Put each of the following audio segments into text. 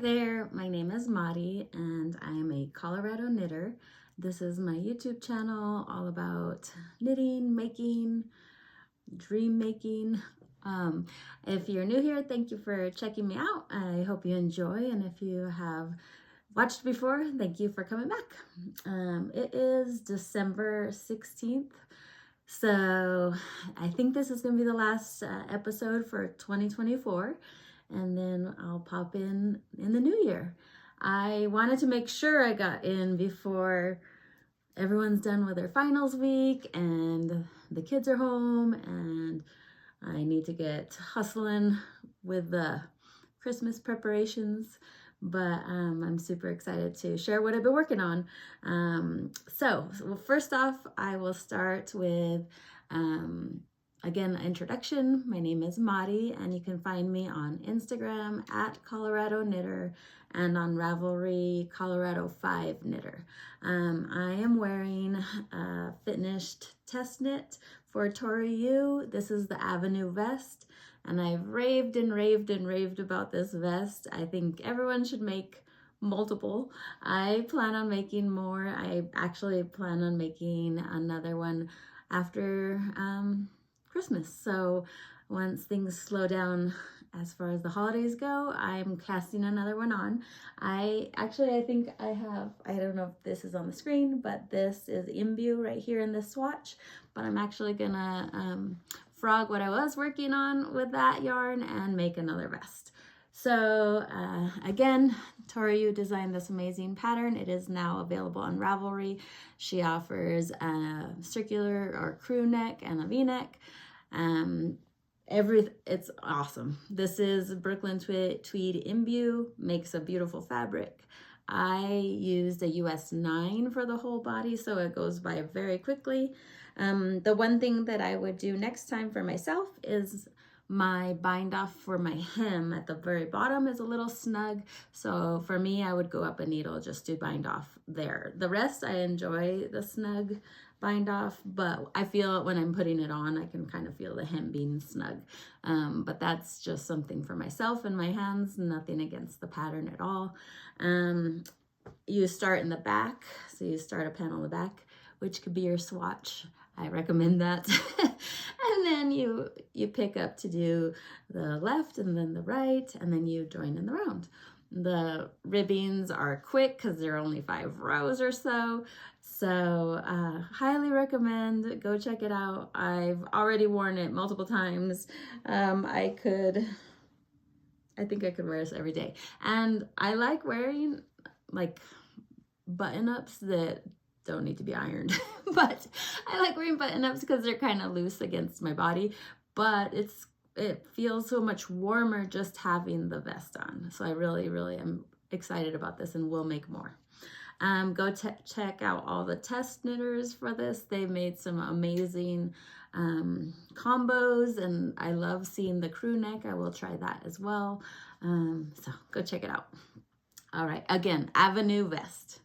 there, my name is Mari and I am a Colorado knitter. This is my YouTube channel all about knitting, making, dream making. If you're new here, thank you for checking me out. I hope you enjoy, and if you have watched before, thank you for coming back. It is December 16th, so I think this is going to be the last episode for 2024. And then I'll pop in the new year. I wanted to make sure I got in before everyone's done with their finals week and the kids are home and I need to get hustling with the Christmas preparations. But I'm super excited to share what I've been working on. So first off, I will start with again, introduction. My name is Mari, and you can find me on Instagram at Colorado Knitter and on Ravelry Colorado 5 Knitter. I am wearing a finished test knit for Tori Yu. This is the Avenue vest, and I've raved and raved and raved about this vest. I think everyone should make multiple. I plan on making more. I actually plan on making another one after Christmas. So once things slow down as far as the holidays go, I'm casting another one on. I think I have, I don't know if this is on the screen, but this is imbue right here in this swatch, but I'm actually gonna frog what I was working on with that yarn and make another vest. So again, Tori Yu designed this amazing pattern. It is now available on Ravelry. She offers a circular or crew neck and a V-neck. It's awesome. This is Brooklyn Tweed imbue, makes a beautiful fabric. I used a US 9 for the whole body, so it goes by very quickly. The one thing that I would do next time for myself is my bind off for my hem at the very bottom is a little snug. So for me, I would go up a needle just to bind off there. The rest, I enjoy the snug bind off, but I feel when I'm putting it on, I can kind of feel the hem being snug. But that's just something for myself and my hands, nothing against the pattern at all. You start in the back, so you start a panel in the back, which could be your swatch. I recommend that. And then you pick up to do the left and then the right, and then you join in the round. The ribbings are quick because they're only 5 rows or so. So highly recommend, go check it out. I've already worn it multiple times. I think I could wear this every day. And I like wearing like button-ups that don't need to be ironed. But I like wearing button-ups because they're kind of loose against my body. But it feels so much warmer just having the vest on. So I really, really am excited about this and will make more. Go check out all the test knitters for this. They made some amazing combos, and I love seeing the crew neck. I will try that as well. So go check it out. All right, again, Avenue vest.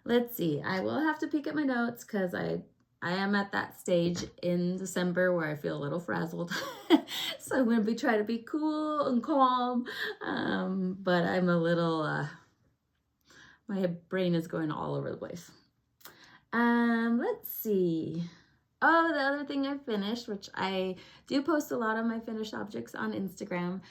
Let's see, I will have to peek at my notes because I am at that stage in December where I feel a little frazzled. So I'm going to be trying to be cool and calm, but I'm a little, my brain is going all over the place. Let's see. Oh, the other thing I finished, which I do post a lot of my finished objects on Instagram.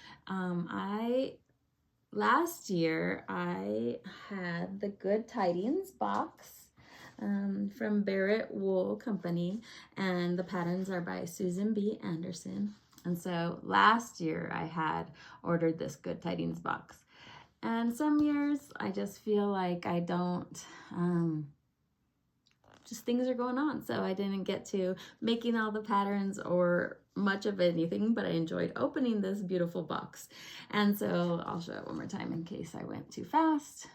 Last year, I had the Good Tidings box from Barrett Wool Company, and the patterns are by Susan B. Anderson. And so last year, I had ordered this Good Tidings box. And some years, I just feel like I don't, just things are going on. So I didn't get to making all the patterns or much of anything, but I enjoyed opening this beautiful box. And so I'll show it one more time in case I went too fast.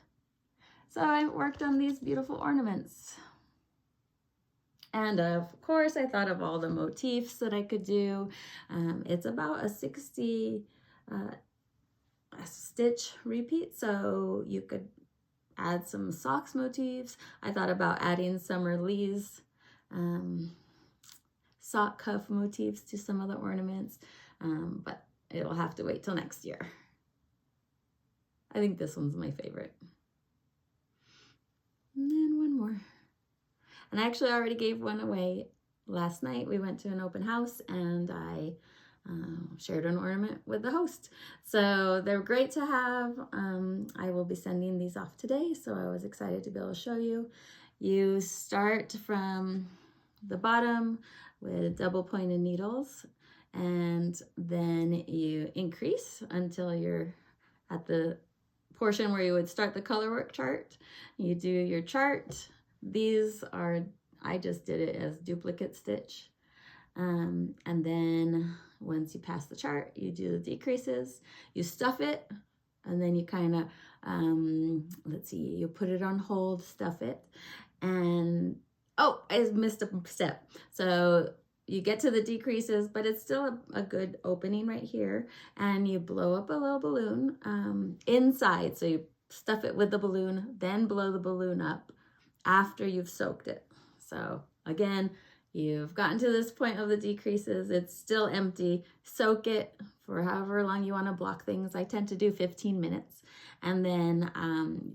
So I worked on these beautiful ornaments. And of course, I thought of all the motifs that I could do. It's about a 60 stitch repeat, so you could add some socks motifs. I thought about adding Summer Lee's sock cuff motifs to some of the ornaments, but it'll have to wait till next year. I think this one's my favorite. And then one more. And I actually already gave one away last night. We went to an open house and I shared an ornament with the host. So they're great to have. I will be sending these off today, so I was excited to be able to show you. You start from the bottom with double pointed needles, and then you increase until you're at the portion where you would start the color work chart. You do your chart. These are, I just did it as duplicate stitch. And then once you pass the chart, you do the decreases, you stuff it, and then you kind of, let's see, you put it on hold, stuff it, and, oh, I missed a step. So you get to the decreases, but it's still a good opening right here, and you blow up a little balloon inside. So you stuff it with the balloon, then blow the balloon up after you've soaked it. So again, you've gotten to this point of the decreases, it's still empty, soak it for however long you want to block things. I tend to do 15 minutes, and then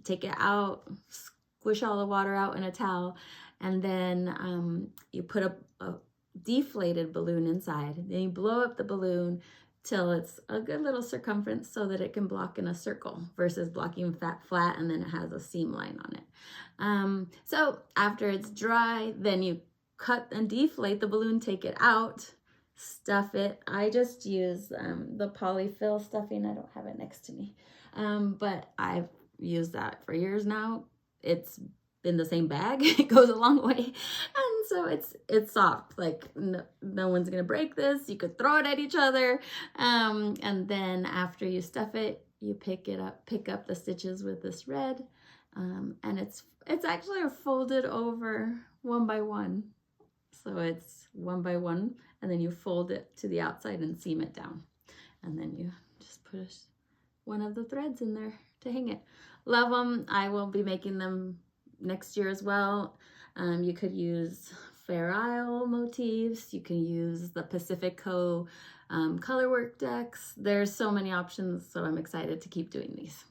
take it out, squish all the water out in a towel, and then you put a deflated balloon inside. Then you blow up the balloon till it's a good little circumference so that it can block in a circle versus blocking flat and then it has a seam line on it. So after it's dry, then you cut and deflate the balloon, take it out, stuff it. I just use the polyfill stuffing. I don't have it next to me, but I've used that for years now. It's in the same bag. It goes a long way, and so it's soft. Like no one's gonna break this. You could throw it at each other, and then after you stuff it, you pick up the stitches with this red, and it's actually folded over one by one. So it's one by one, and then you fold it to the outside and seam it down, and then you just put one of the threads in there to hang it. Love them. I will be making them next year as well. You could use Fair Isle motifs. You can use the Pacifico color work decks. There's so many options, so I'm excited to keep doing these.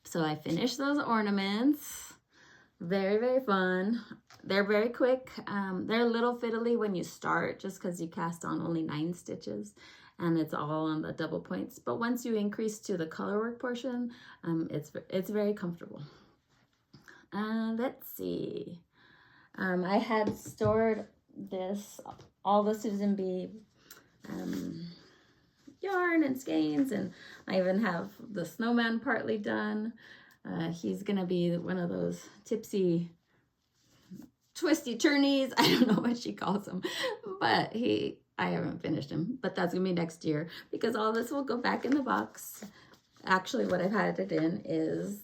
So I finished those ornaments. Very, very fun. They're very quick. They're a little fiddly when you start, just because you cast on only 9 stitches and it's all on the double points. But once you increase to the color work portion, it's very comfortable. Let's see. I had stored all the Susan B yarn and skeins, and I even have the snowman partly done. He's gonna be one of those tipsy, twisty turnies. I don't know what she calls him, but I haven't finished him, but that's gonna be next year because all this will go back in the box. Actually, what I've had it in is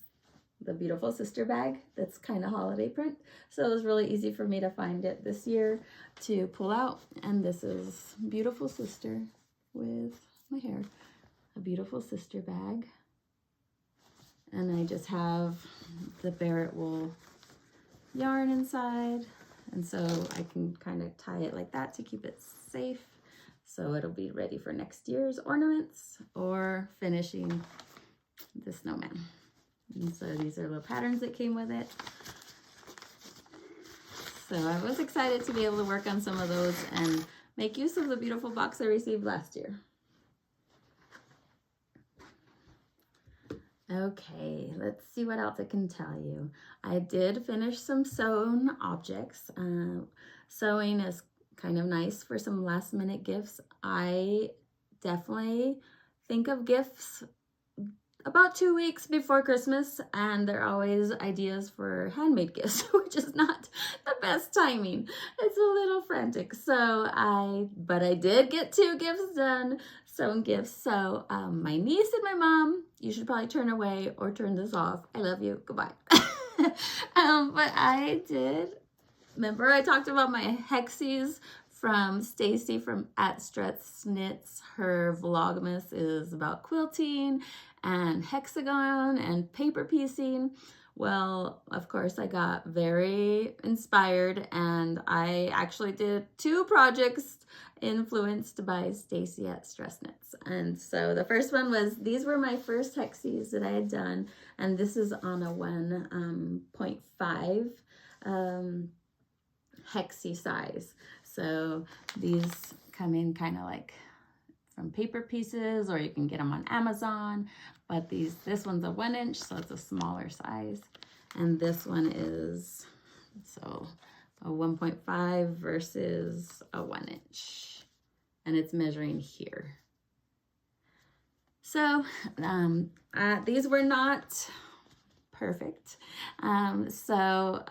the beautiful sister bag that's kind of holiday print, so it was really easy for me to find it this year to pull out. And this is beautiful sister with my hair, a beautiful sister bag, and I just have the Barrett wool yarn inside, and so I can kind of tie it like that to keep it safe, so it'll be ready for next year's ornaments or finishing the snowman. And so these are the patterns that came with it. So I was excited to be able to work on some of those and make use of the beautiful box I received last year. Okay, let's see what else I can tell you. I did finish some sewn objects. Sewing is kind of nice for some last minute gifts. I definitely think of gifts about 2 weeks before Christmas, and they're always ideas for handmade gifts, which is not the best timing. It's a little frantic. But I did get 2 gifts done, sewn gifts. So my niece and my mom, you should probably turn away or turn this off. I love you. Goodbye. But I did. Remember I talked about my Hexies from Stacy from @Struts Knits. Her Vlogmas is about quilting and hexagon and paper piecing. Well, of course, I got very inspired, and I actually did 2 projects influenced by Stacy at Stress Knits. And so the first one was, these were my first Hexies that I had done, and this is on a 1.5 Hexie size. So these come in kind of like from paper pieces, or you can get them on Amazon. But this one's a 1 inch, so it's a smaller size. And this one is, so a 1.5 versus a 1 inch. And it's measuring here. So these were not perfect. So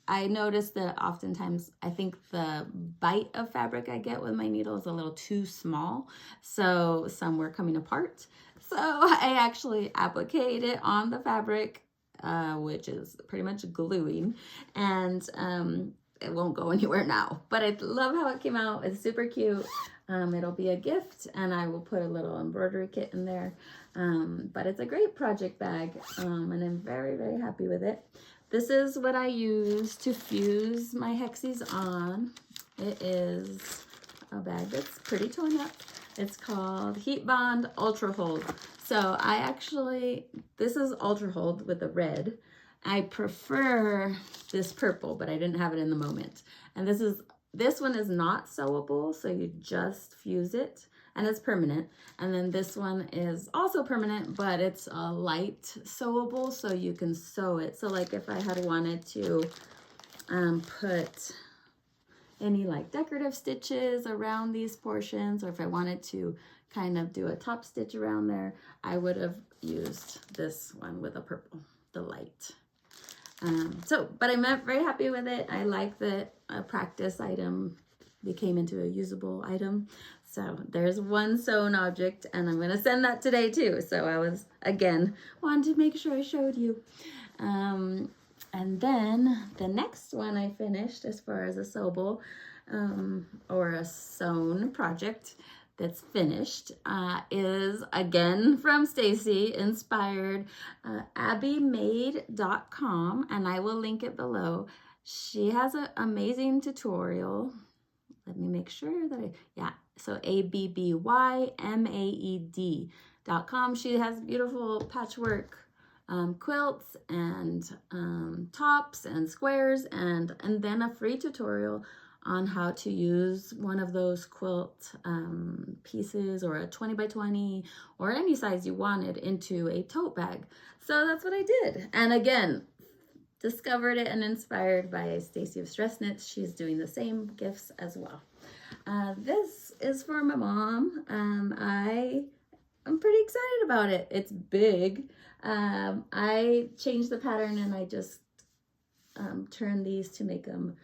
I noticed that oftentimes I think the bite of fabric I get with my needle is a little too small. So some were coming apart. So I actually appliqued it on the fabric, which is pretty much gluing, and it won't go anywhere now. But I love how it came out. It's super cute. It'll be a gift, and I will put a little embroidery kit in there. But it's a great project bag, and I'm very, very happy with it. This is what I use to fuse my Hexies on. It is a bag that's pretty torn up. It's called Heat Bond Ultra Hold. So this is Ultra Hold with the red. I prefer this purple, but I didn't have it in the moment. And this one is not sewable, so you just fuse it, and it's permanent. And then this one is also permanent, but it's a light sewable, so you can sew it. So like if I had wanted to put any like decorative stitches around these portions, or if I wanted to kind of do a top stitch around there, I would have used this one with a purple, the light. But I'm very happy with it. I like that a practice item became into a usable item. So there's one sewn object, and I'm going to send that today too. So I was, again, wanted to make sure I showed you. And then the next one I finished as far as a sewable or a sewn project that's finished is again from Stacy, inspired, abbymade.com, and I will link it below. She has an amazing tutorial. Let me make sure that so abbymade.com. She has beautiful patchwork quilts and tops and squares, and then a free tutorial on how to use one of those quilt pieces, or a 20 by 20 or any size you wanted, into a tote bag. So that's what I did. And again, discovered it and inspired by Stacy of Stress Knits. She's doing the same gifts as well. This is for my mom. I'm pretty excited about it. It's big. I changed the pattern, and I just turned these to make them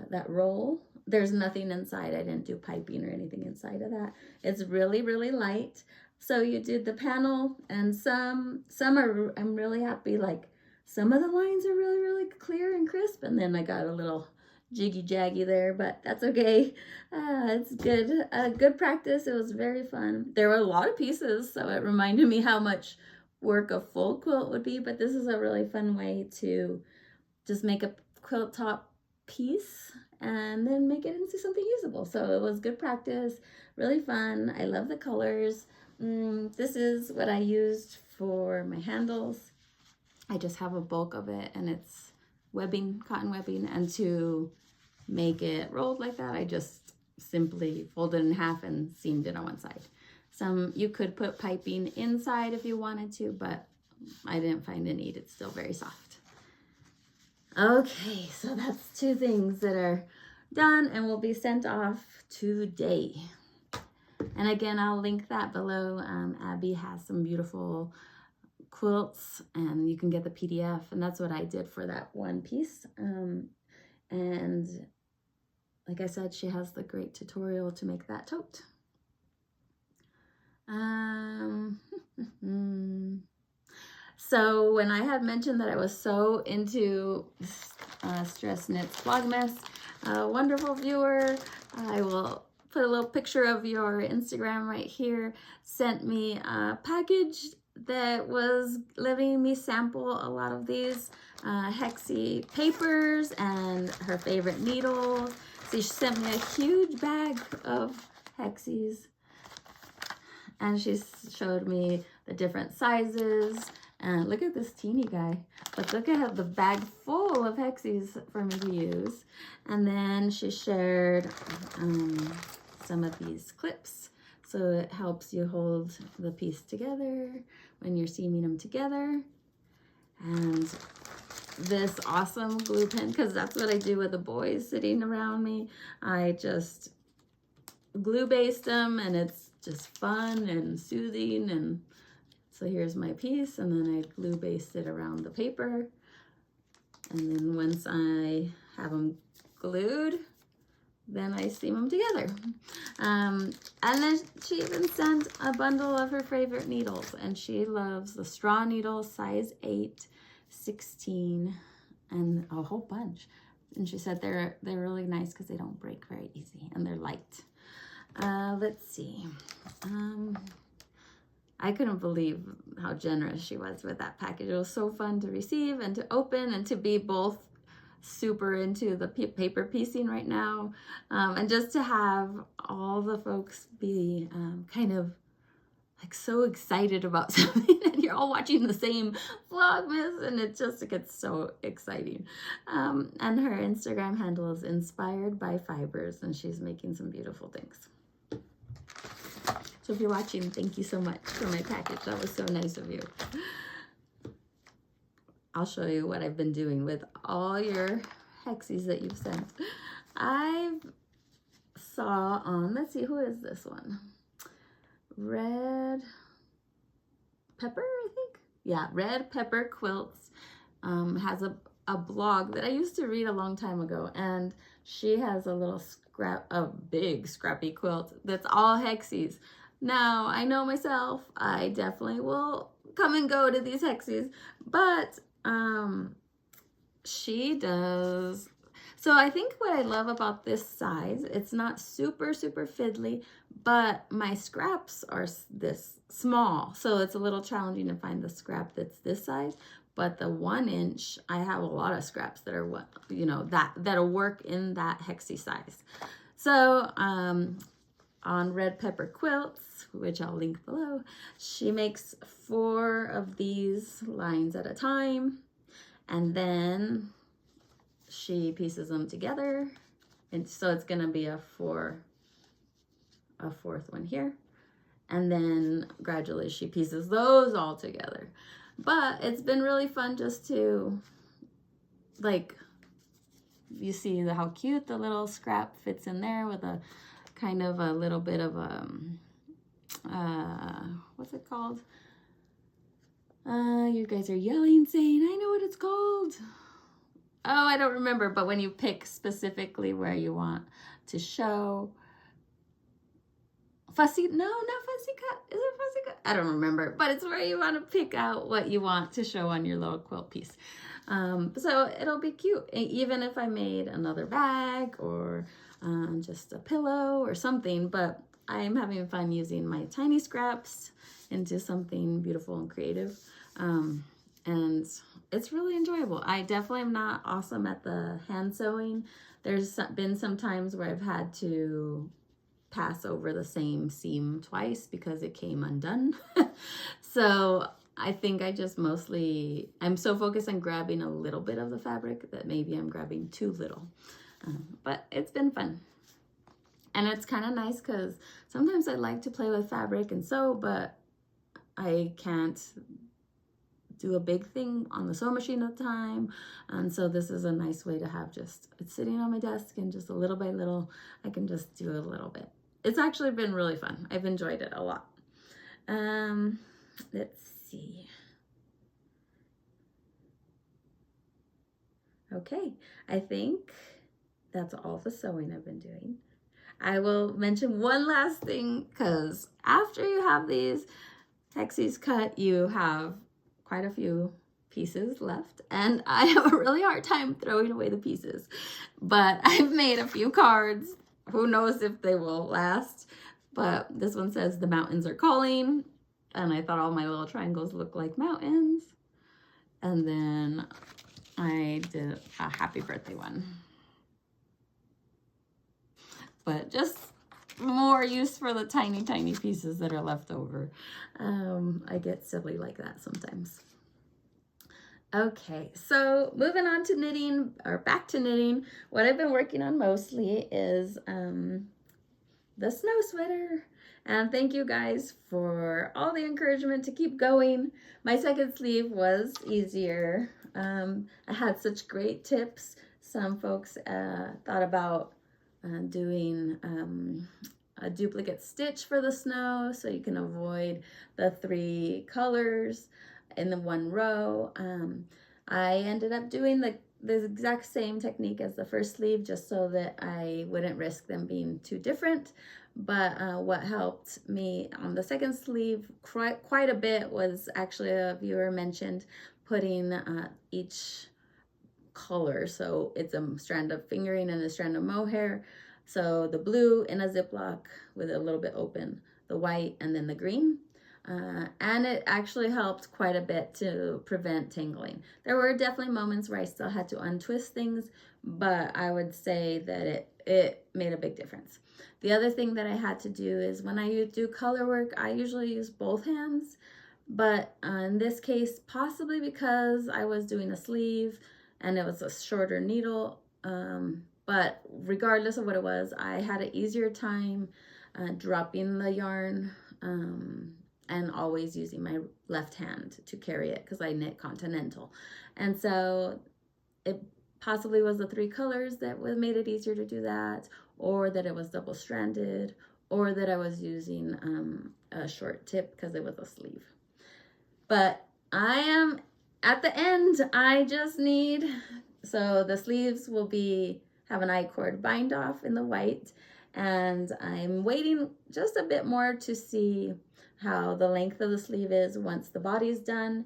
that roll. There's nothing inside. I didn't do piping or anything inside of that. It's really, really light. So you did the panel, and some are, I'm really happy, like some of the lines are really, really clear and crisp, and then I got a little jiggy jaggy there, but that's okay. It's good. Good practice. It was very fun. There were a lot of pieces, so it reminded me how much work a full quilt would be, but this is a really fun way to just make a quilt top piece and then make it into something usable. So it was good practice, really fun. I love the colors. This is what I used for my handles. I just have a bulk of it, and it's webbing, cotton webbing, and to make it rolled like that, I just simply folded it in half and seamed it on one side. You could put piping inside if you wanted to, but I didn't find a need. It's still very soft. Okay, so that's 2 things that are done and will be sent off today. And again, I'll link that below. Abby has some beautiful quilts, and you can get the PDF, and that's what I did for that one piece. And like I said, she has the great tutorial to make that tote. So when I had mentioned that I was so into Stress Knits Vlogmas, a wonderful viewer, I will put a little picture of your Instagram right here, sent me a package that was letting me sample a lot of these Hexie papers and her favorite needles. So she sent me a huge bag of Hexies, and she showed me the different sizes. And look at this teeny guy. But look at the bag full of Hexies for me to use. And then she shared some of these clips. So it helps you hold the piece together when you're seaming them together. And this awesome glue pen, because that's what I do with the boys sitting around me. I just glue baste them, and it's just fun and soothing. And so here's my piece, and then I glue baste it around the paper. And then once I have them glued, then I seam them together. And then she even sent a bundle of her favorite needles, and she loves the straw needles, size 8, 16, and a whole bunch. And she said they're really nice because they don't break very easy, and they're light. Let's see. I couldn't believe how generous she was with that package. It was so fun to receive and to open, and to be both super into the paper piecing right now, and just to have all the folks be kind of like so excited about something, and you're all watching the same Vlogmas, and it just gets so exciting. And her Instagram handle is Inspired by Fibers, and she's making some beautiful things. So if you're watching, thank you so much for my package. That was so nice of you. I'll show you what I've been doing with all your Hexies that you've sent. I saw on, let's see, who is this one? Red Pepper, I think. Yeah, Red Pepper Quilts has a blog that I used to read a long time ago, and she has a big scrappy quilt that's all Hexies. Now, I know myself, I definitely will come and go to these Hexies, but she does. So I think what I love about this size, it's not super fiddly, but my scraps are this small, so it's a little challenging to find the scrap that's this size. But the 1 inch, I have a lot of scraps that are what, you know, that'll work in that Hexie size. So on Red Pepper Quilts, which I'll link below, she makes 4 of these lines at a time, and then she pieces them together, and so it's gonna be a fourth one here, and then gradually she pieces those all together. But it's been really fun just to, like, you see how cute the little scrap fits in there with a kind of a little bit of a what's it called? You guys are yelling saying, I know what it's called. Oh, I don't remember, but when you pick specifically where you want to show. Fussy, no, not fussy cut. Is it fussy cut? I don't remember, but it's where you want to pick out what you want to show on your little quilt piece. So it'll be cute. Even if I made another bag or just a pillow or something, but I'm having fun using my tiny scraps into something beautiful and creative. And it's really enjoyable. I definitely am not awesome at the hand sewing. There's been some times where I've had to pass over the same seam twice because it came undone. So I think I just I'm so focused on grabbing a little bit of the fabric that maybe I'm grabbing too little. But it's been fun. And it's kind of nice because sometimes I like to play with fabric and sew, but I can't do a big thing on the sewing machine at the time. And so this is a nice way to have it's sitting on my desk, and just a little by little, I can just do a little bit. It's actually been really fun. I've enjoyed it a lot. Let's see. Okay, I think that's all the sewing I've been doing. I will mention one last thing, because after you have these Hexies cut, you have quite a few pieces left, and I have a really hard time throwing away the pieces. But I've made a few cards. Who knows if they will last, but this one says, "The mountains are calling." and I thought all my little triangles looked like mountains. And then I did a happy birthday one. But just more use for the tiny, tiny pieces that are left over. I get silly like that sometimes. Okay, so moving on to knitting, or back to knitting, what I've been working on mostly is the snow sweater. And thank you guys for all the encouragement to keep going. My second sleeve was easier. I had such great tips. Some folks thought about doing a duplicate stitch for the snow so you can avoid the 3 colors in the 1 row. I ended up doing the exact same technique as the first sleeve just so that I wouldn't risk them being too different. But what helped me on the second sleeve quite a bit was actually, a viewer mentioned putting each color. So it's a strand of fingering and a strand of mohair. So the blue in a Ziploc with a little bit open, the white, and then the green. And it actually helped quite a bit to prevent tangling. There were definitely moments where I still had to untwist things, but I would say that it made a big difference. The other thing that I had to do is when I do color work, I usually use both hands, but in this case, possibly because I was doing a sleeve and it was a shorter needle, but regardless of what it was, I had an easier time dropping the yarn and always using my left hand to carry it because I knit continental. And so it possibly was the 3 colors that made it easier to do that, or that it was double-stranded, or that I was using a short tip because it was a sleeve. But I am at the end. I just need, so the sleeves will have an I-cord bind off in the white, and I'm waiting just a bit more to see how the length of the sleeve is once the body's done.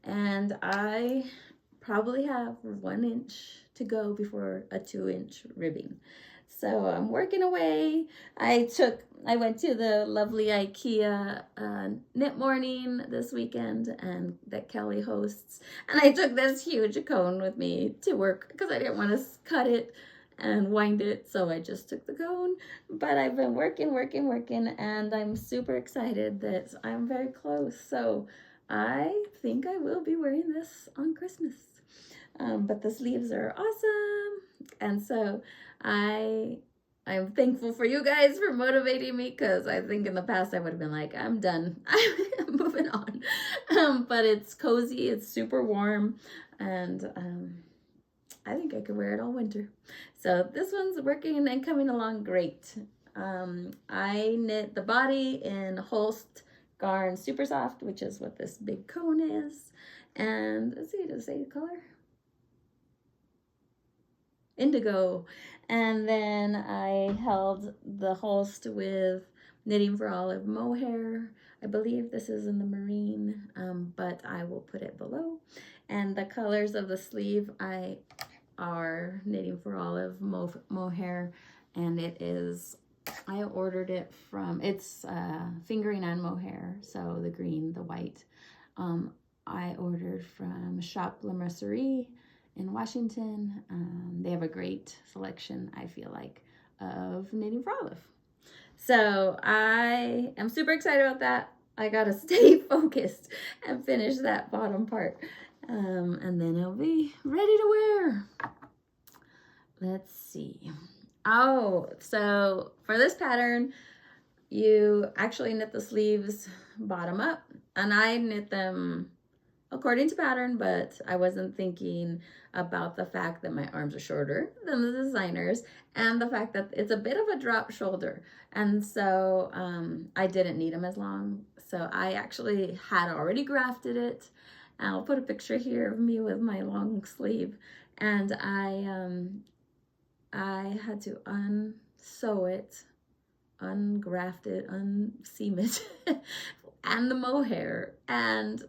And I probably have 1 inch to go before a 2-inch ribbing. So I'm working away. I went to the lovely IKEA knit morning this weekend and that Kelly hosts. And I took this huge cone with me to work because I didn't want to cut it and wind it, so I just took the cone. But I've been working, and I'm super excited that I'm very close. So I think I will be wearing this on Christmas. But the sleeves are awesome, and so I'm thankful for you guys for motivating me, because I think in the past I would have been like, I'm done, I'm moving on. But it's cozy, it's super warm, and I think I could wear it all winter. So this one's working and coming along great. I knit the body in Holst Garn Super Soft, which is what this big cone is. And let's see, does it say the color? Indigo. And then I held the Holst with Knitting for Olive mohair. I believe this is in the marine, but I will put it below. And the colors of the sleeve are Knitting for Olive mohair, and it is, I ordered it from, it's fingering and mohair, so the green, the white. I ordered from Shop La Mercerie in Washington. They have a great selection, I feel like, of Knitting for Olive. So I am super excited about that. I gotta stay focused and finish that bottom part. And then it'll be ready to wear. Let's see. Oh, so for this pattern, you actually knit the sleeves bottom up, and I knit them according to pattern, but I wasn't thinking about the fact that my arms are shorter than the designer's, and the fact that it's a bit of a drop shoulder. And so I didn't need them as long. So I actually had already grafted it. I'll put a picture here of me with my long sleeve. And I had to unsew it, ungraft it, unseam it, and the mohair, and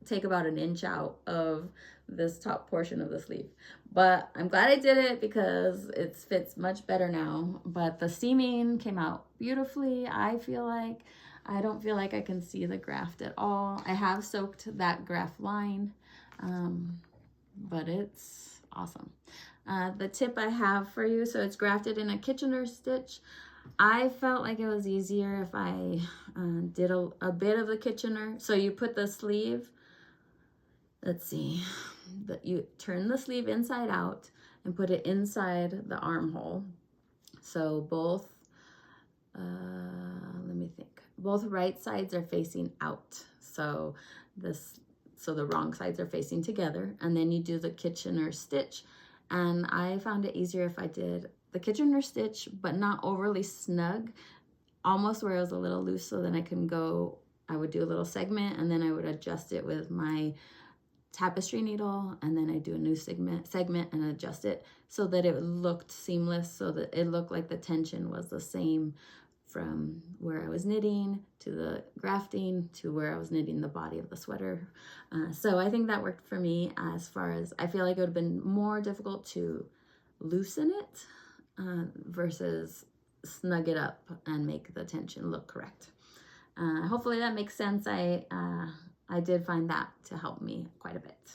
take about an inch out of this top portion of the sleeve. But I'm glad I did it because it fits much better now. But the seaming came out beautifully, I feel like. I don't feel like I can see the graft at all. I have soaked that graft line, but it's awesome. The tip I have for you, so it's grafted in a Kitchener stitch. I felt like it was easier if I did a bit of the Kitchener. So you put the sleeve, let's see, you turn the sleeve inside out and put it inside the armhole. So both, let me think, both right sides are facing out. So the wrong sides are facing together, and then you do the Kitchener stitch. And I found it easier if I did the Kitchener stitch, but not overly snug, almost where it was a little loose, so then I would do a little segment, and then I would adjust it with my tapestry needle, and then I do a new segment and adjust it so that it looked seamless, so that it looked like the tension was the same from where I was knitting to the grafting to where I was knitting the body of the sweater. So I think that worked for me, as far as I feel like it would have been more difficult to loosen it versus snug it up and make the tension look correct. Hopefully that makes sense. I did find that to help me quite a bit.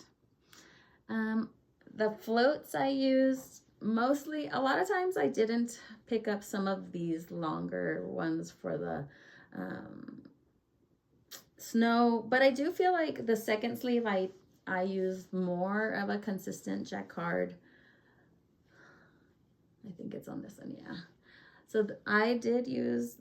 The floats I used, mostly, a lot of times I didn't pick up some of these longer ones for the snow, but I do feel like the second sleeve I used more of a consistent Jacquard. I think it's on this one, yeah. So I did use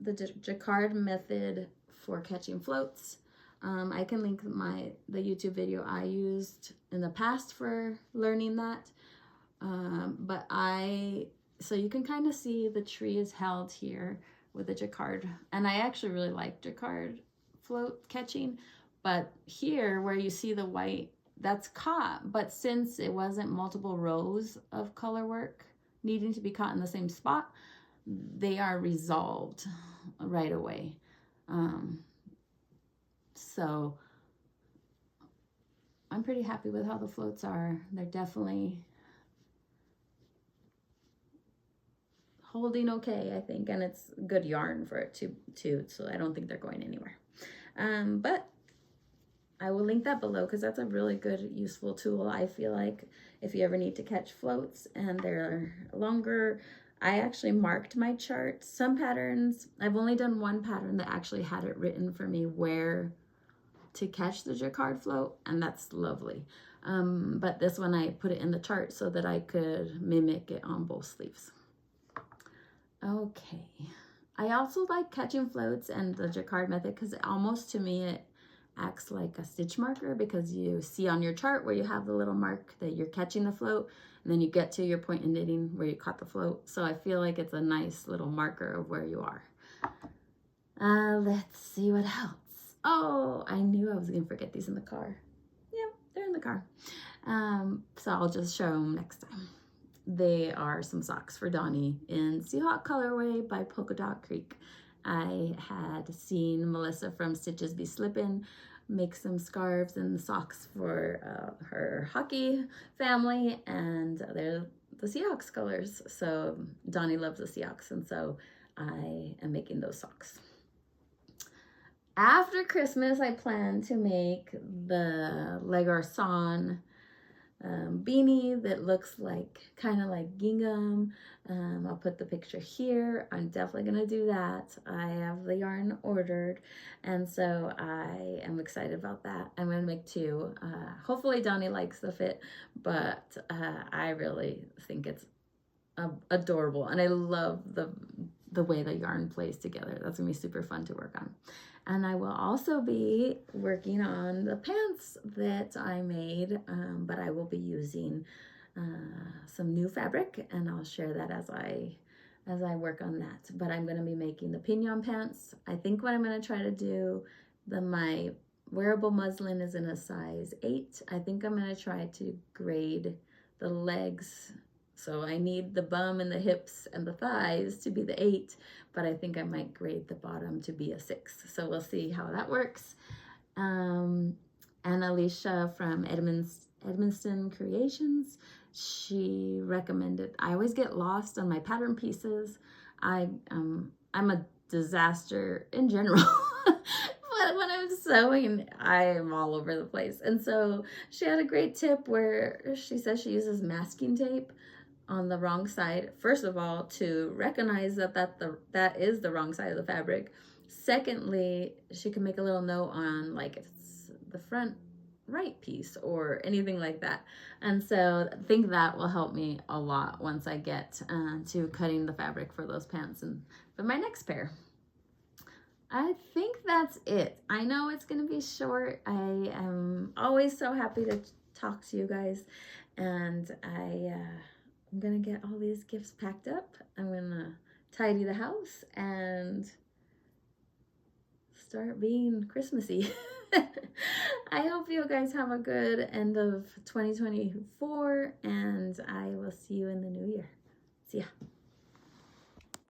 the Jacquard method for catching floats. I can link the YouTube video I used in the past for learning that. So you can kind of see the tree is held here with the Jacquard, and I actually really like Jacquard float catching, but here where you see the white, that's caught, but since it wasn't multiple rows of color work needing to be caught in the same spot, they are resolved right away. So I'm pretty happy with how the floats are. They're definitely holding okay, I think, and it's good yarn for it too, so I don't think they're going anywhere. But I will link that below because that's a really good, useful tool. I feel like if you ever need to catch floats and they're longer, I actually marked my chart. Some patterns, I've only done one pattern that actually had it written for me where to catch the Jacquard float, and that's lovely. But this one I put it in the chart so that I could mimic it on both sleeves. Okay, I also like catching floats and the Jacquard method because almost to me it acts like a stitch marker, because you see on your chart where you have the little mark that you're catching the float, and then you get to your point in knitting where you caught the float. So I feel like it's a nice little marker of where you are. Let's see what else. Oh, I knew I was gonna forget these in the car. Yeah, they're in the car. So I'll just show them next time. They are some socks for Donnie in Seahawk colorway by Polka Dot Creek. I had seen Melissa from Stitches Be Slippin' make some scarves and socks for her hockey family, and they're the Seahawks colors. So Donnie loves the Seahawks, and so I am making those socks. After Christmas, I plan to make the Le Garçon beanie that looks like kind of like gingham. I'll put the picture here. I'm definitely gonna do that. I have the yarn ordered, and so I am excited about that. I'm gonna make two. Hopefully Donnie likes the fit, but I really think it's adorable, and I love the way the yarn plays together. That's gonna be super fun to work on. And I will also be working on the pants that I made, but I will be using some new fabric, and I'll share that as I work on that. But I'm going to be making the pignon pants. I think what I'm going to try to do, my wearable muslin is in a size 8. I think I'm going to try to grade the legs. So I need the bum and the hips and the thighs to be the 8, but I think I might grade the bottom to be a 6. So we'll see how that works. And Alicia from Edmonston Creations, she recommended, I always get lost on my pattern pieces. I'm a disaster in general. But when I'm sewing, I am all over the place. And so she had a great tip where she says she uses masking tape on the wrong side. First of all, to recognize that is the wrong side of the fabric. Secondly, she can make a little note on like if it's the front right piece or anything like that. And so I think that will help me a lot once I get to cutting the fabric for those pants and for my next pair. I think that's it. I know it's going to be short. I am always so happy to talk to you guys, and I'm going to get all these gifts packed up. I'm going to tidy the house and start being Christmassy. I hope you guys have a good end of 2024, and I will see you in the new year. See ya.